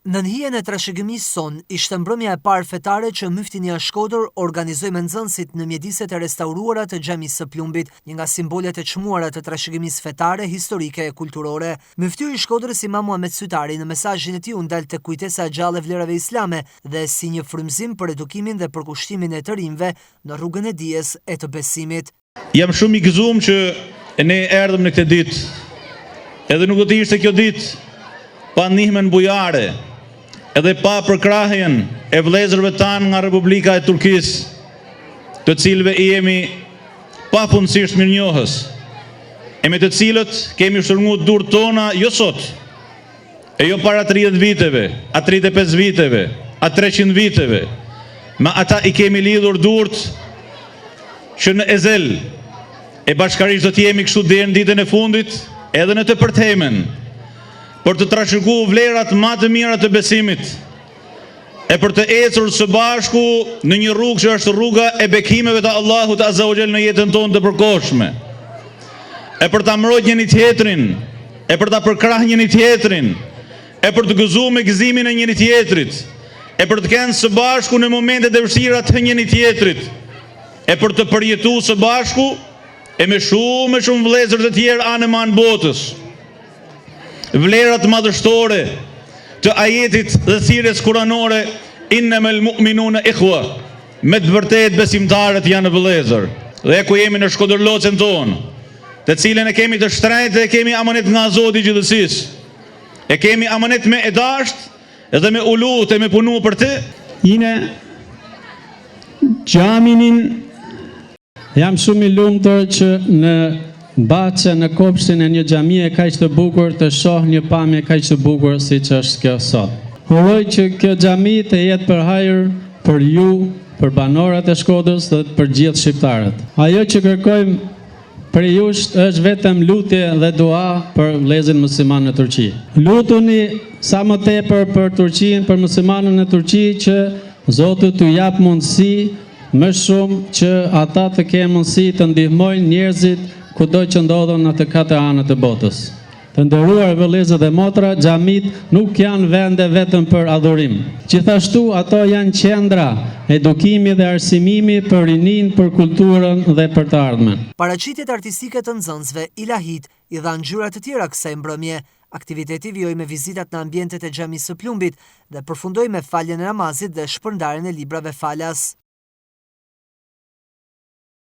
Në hijen e trashëgimisë son, ishte mbrëmja e parë fetare që Myftinia Shkodër organizoi me nxënësit në mjediset e restauruara të xhamisë së Plumbit, një nga simbolet e çmuara të trashëgimisë fetare, historike e kulturore. Myftiri i Shkodrës Imam Muhamet Sytari në mesazhin e tij u ndal tek kujtesa e gjallë e vlerave islame dhe si një frymëzim për edukimin dhe përkushtimin e të rinjve në rrugën e dijes e të besimit. Jam shumë i gëzuar që ne erdhëm në këtë ditë. Edhe nuk do të ishte kjo ditë pa ndihmën bujare, edhe pa përkrahjen e vëllezërve tanë nga Republika e Turkisë, të cilëve i jemi pafundësisht mirënjohës, e me të cilët kemi shërnguar durët tona jo sot, e jo para 30 viteve, a 35 viteve, a 300 viteve, ma ata i kemi lidhur durët që në ezel e bashkarisht do t'jemi kështu deri në ditën e fundit, edhe në të përthemen, për të trashëguar vlerat më të mira të besimit, e për të ecur së bashku në një rrugë që është rruga e bekimeve të Allahut Azza wa Jall në jetën tonë të përkohshme, e për ta mbrojtur njëri tjetrin, e për ta përkrahur njëri tjetrin, e për të gëzuar me gëzimin e njëri tjetrit, e për të qenë së bashku në momentet e vështira të njëri tjetrit, e për të përjetuar së bashku e me shumë vëllezër të tjerë anë me anë botës. Vlerat madhështore të ajetit dhe thirrjes kuranore innamal mu'minuna ikhwa, me të vërtet besimtarët janë vëllezër. Dhe ku jemi në Shkodërlocën tonë, të cilën e kemi të shtrenjtë dhe e kemi amanet nga Zoti i gjithësisë, e kemi amanet me e dashtë edhe me u lutë e me punu për të. Yine caminin jam shumë i lumtur që në Baçë në kopshtin e një xhamie kaq të bukur të shoh një pamje kaq të bukur siç është kjo sot. Uroj që kjo xhami të jetë për hajër për ju, për banorët e Shkodrës dhe për gjithë shqiptarët. Ajo që kërkojmë për ju është vetëm lutje dhe dua për vëllezërin musliman në Turqi. Lutuni sa më tepër për Turqinë, për muslimanët në Turqi që Zoti t'u jap mundësi më shumë që ata të kenë mundësi të ndihmojnë njerëzit kudo që ndodhen në të katër anët e botës. Të nderuar vëllezër dhe motra, xhamit nuk janë vende vetëm për adhurim. Gjithashtu ato janë qendra edukimi dhe arsimimi për rinin, për kulturën dhe për të ardhmen. Paraqitjet artistike të nxënësve, ilahit, i dhanë ngjyra të tjera kësaj mbrëmje. Aktiviteti vijoi me vizitat në ambientet e xhamisë së Plumbit dhe përfundoi me faljen e namazit dhe shpërndarjen e librave falas.